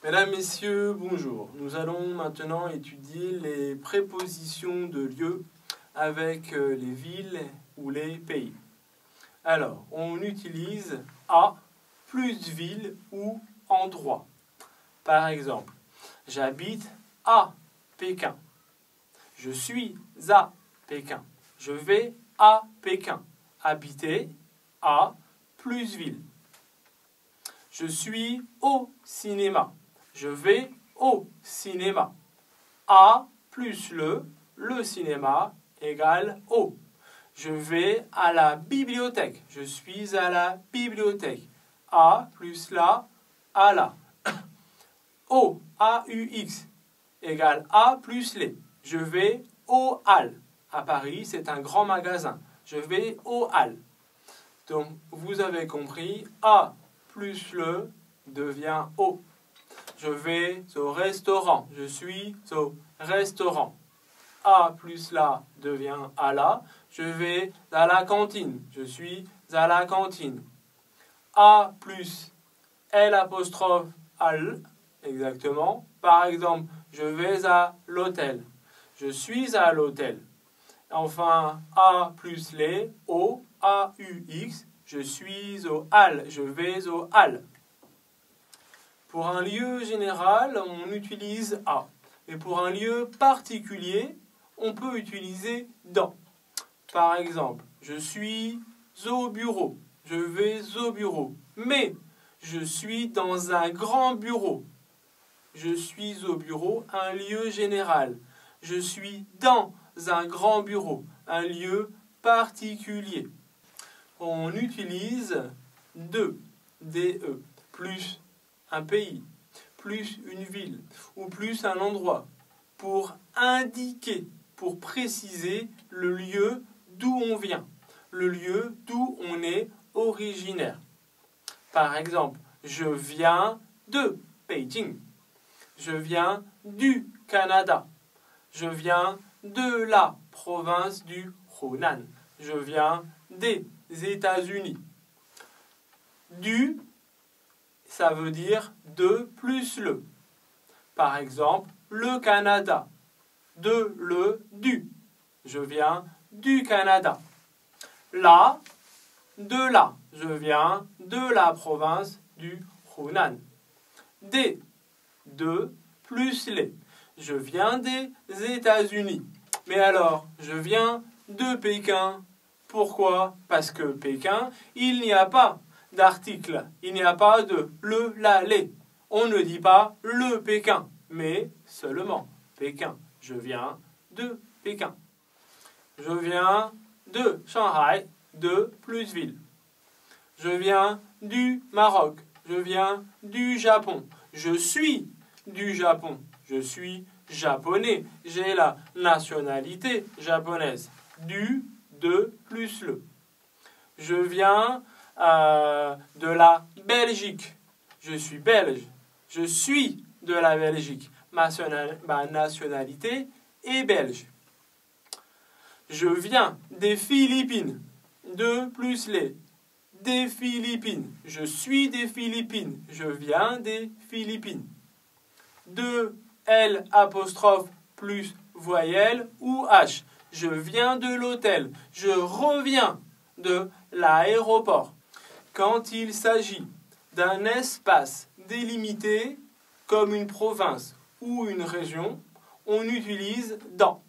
Mesdames, Messieurs, bonjour. Nous allons maintenant étudier les prépositions de lieu avec les villes ou les pays. Alors, on utilise à plus ville ou endroit. Par exemple, j'habite à Pékin. Je suis à Pékin. Je vais à Pékin. Habiter à plus ville. Je suis au cinéma. Je vais au cinéma. À plus le cinéma égale au. Je vais à la bibliothèque. Je suis à la bibliothèque. À plus la, à la. Au, A-U-X, égale A plus les. Je vais au Halles. À Paris, c'est un grand magasin. Je vais au Halles. Donc, vous avez compris, A plus le devient au. Je vais au restaurant. Je suis au restaurant. A plus la devient à la. Je vais à la cantine. Je suis à la cantine. A plus L apostrophe al. Exactement. Par exemple, je vais à l'hôtel. Je suis à l'hôtel. Enfin, A plus les, O, A-U-X. Je suis au Halles. Je vais au Halles. Pour un lieu général, on utilise à. Et pour un lieu particulier, on peut utiliser dans. Par exemple, je suis au bureau. Je vais au bureau. Mais je suis dans un grand bureau. Je suis au bureau, un lieu général. Je suis dans un grand bureau, un lieu particulier. On utilise de, DE, plus un pays, plus une ville ou plus un endroit pour indiquer, pour préciser le lieu d'où on vient, le lieu d'où on est originaire. Par exemple, je viens de Beijing. Je viens du Canada. Je viens de la province du Hunan. Je viens des États-Unis. Du, ça veut dire de plus le. Par exemple, le Canada. De le du. Je viens du Canada. La, de la. Je viens de la province du Hunan. Des, de plus les. Je viens des États-Unis. Mais alors, je viens de Pékin. Pourquoi? Parce que Pékin, il n'y a pas d'article. Il n'y a pas de le, la, les. On ne dit pas le Pékin, mais seulement Pékin. Je viens de Pékin. Je viens de Shanghai, de plus ville. Je viens du Maroc. Je viens du Japon. Je suis du Japon. Je suis japonais. J'ai la nationalité japonaise. Du, de, plus le. Je viens de la Belgique. Je suis belge. Je suis de la Belgique. Ma nationalité est belge. Je viens des Philippines. De plus les. Des Philippines. Je suis des Philippines. Je viens des Philippines. De L apostrophe plus voyelle ou H. Je viens de l'hôtel. Je reviens de l'aéroport. Quand il s'agit d'un espace délimité comme une province ou une région, on utilise dans.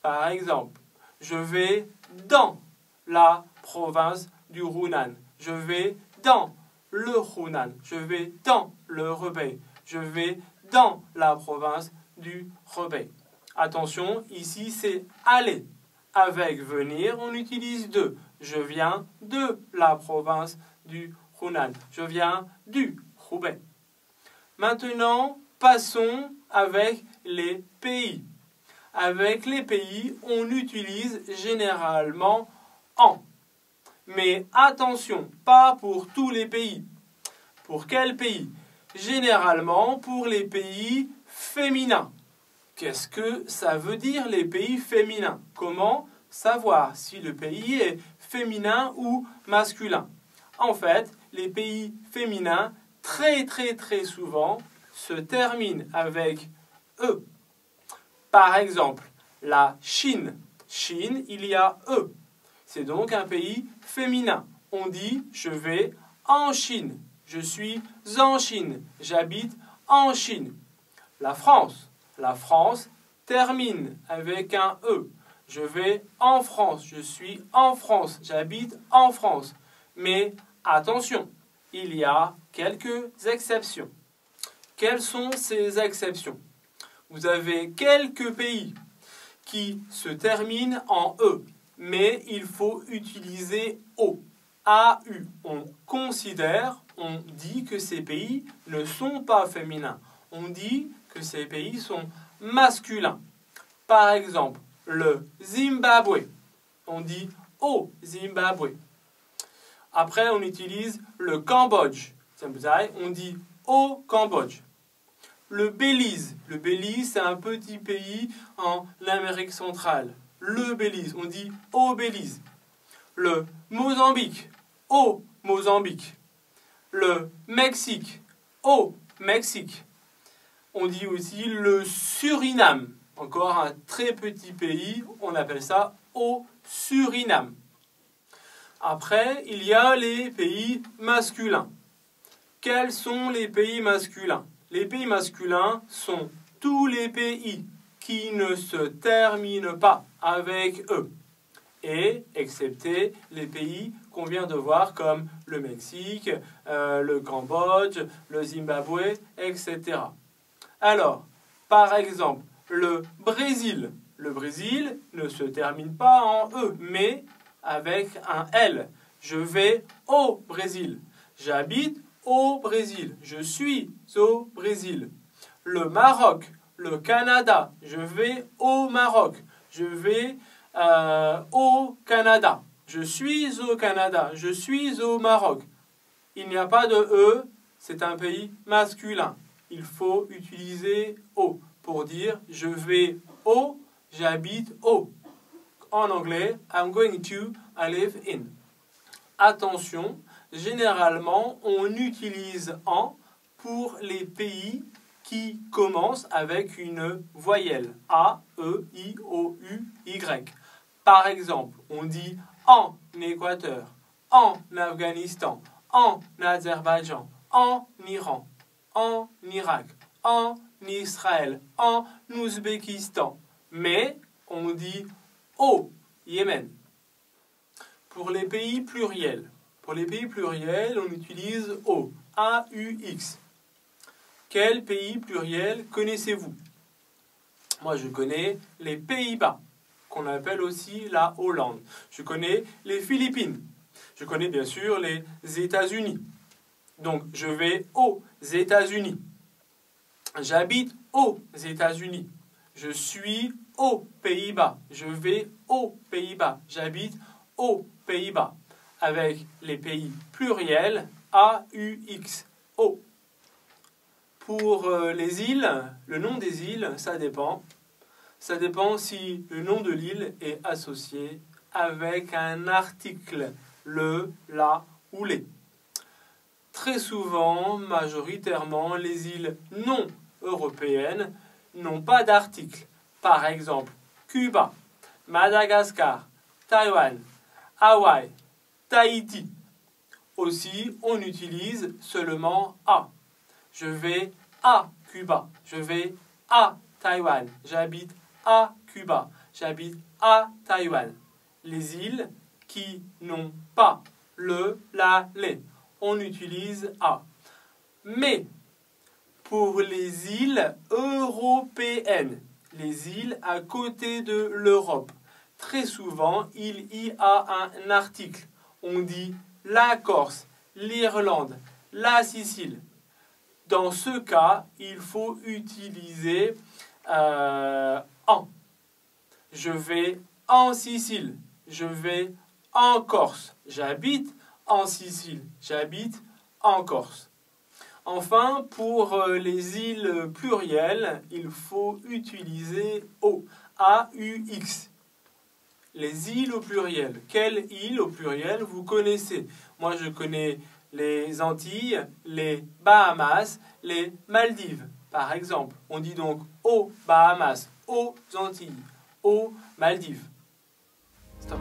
Par exemple, je vais dans la province du Hunan. Je vais dans le Hunan. Je vais dans le Hebei. Je vais dans la province du Hebei. Attention, ici c'est aller. Avec venir, on utilise de. Je viens de la province du Hunan. Je viens du Hubei. Maintenant, passons avec les pays. Avec les pays, on utilise généralement en. Mais attention, pas pour tous les pays. Pour quel pays? Généralement pour les pays féminins. Qu'est-ce que ça veut dire les pays féminins? Comment savoir si le pays est féminin ou masculin? En fait, les pays féminins très souvent se terminent avec E. Par exemple, la Chine. Chine, il y a E. C'est donc un pays féminin. On dit « je vais en Chine ». Je suis en Chine. J'habite en Chine. La France. La France termine avec un E. Je vais en France. Je suis en France. J'habite en France. Mais attention, il y a quelques exceptions. Quelles sont ces exceptions? Vous avez quelques pays qui se terminent en E, mais il faut utiliser O. AU. On considère, on dit que ces pays ne sont pas féminins. On dit que ces pays sont masculins. Par exemple, le Zimbabwe. On dit au Zimbabwe. Après, on utilise le Cambodge. On dit au Cambodge. Le Belize. Le Belize, c'est un petit pays en Amérique centrale. Le Belize. On dit au Belize. Le Mozambique. Au Mozambique. Le Mexique. Au Mexique. On dit aussi le Suriname. Encore un très petit pays. On appelle ça au Suriname. Après, il y a les pays masculins. Quels sont les pays masculins? Les pays masculins sont tous les pays qui ne se terminent pas avec E. Et excepté les pays qu'on vient de voir comme le Mexique, le Cambodge, le Zimbabwe, etc. Alors, par exemple, le Brésil. Le Brésil ne se termine pas en E, mais avec un L. Je vais au Brésil. J'habite au Brésil. Je suis au Brésil. Le Maroc, le Canada. Je vais au Maroc. Je vais au Canada. Je suis au Canada. Je suis au Maroc. Il n'y a pas de E. C'est un pays masculin. Il faut utiliser O pour dire je vais au, j'habite au. En anglais, I'm going to, I live in. Attention, généralement, on utilise en pour les pays qui commencent avec une voyelle. A, E, I, O, U, Y. Par exemple, on dit en Équateur, en Afghanistan, en Azerbaïdjan, en Iran, en Irak, en Israël, en Ouzbékistan. Mais on dit au Yémen. Pour les pays pluriels, on utilise O, A-U-X. Quel pays pluriel connaissez-vous? Moi, je connais les Pays-Bas, qu'on appelle aussi la Hollande. Je connais les Philippines. Je connais bien sûr les États-Unis. Donc, je vais aux États-Unis. J'habite aux États-Unis. Je suis aux Pays-Bas. Je vais aux Pays-Bas. J'habite aux Pays-Bas. Avec les pays pluriels, A-U-X, O. Pour les îles, le nom des îles, ça dépend. Ça dépend si le nom de l'île est associé avec un article, le, la ou les. Très souvent, majoritairement, les îles non européennes n'ont pas d'article. Par exemple, Cuba, Madagascar, Taïwan, Hawaï, Tahiti. Aussi, on utilise seulement A. Je vais à Cuba. Je vais à Taïwan. J'habite à Cuba. J'habite à Taïwan. Les îles qui n'ont pas le, la, les. On utilise A. Mais pour les îles européennes, les îles à côté de l'Europe, très souvent, il y a un article. On dit la Corse, l'Irlande, la Sicile. Dans ce cas, il faut utiliser en. Je vais en Sicile. Je vais en Corse. J'habite en Sicile. J'habite en Corse. Enfin, pour les îles plurielles, il faut utiliser O. A-U-X. Les îles au pluriel. Quelles îles au pluriel vous connaissez? Moi, je connais les Antilles, les Bahamas, les Maldives, par exemple. On dit donc aux Bahamas, aux Antilles, aux Maldives. Stop.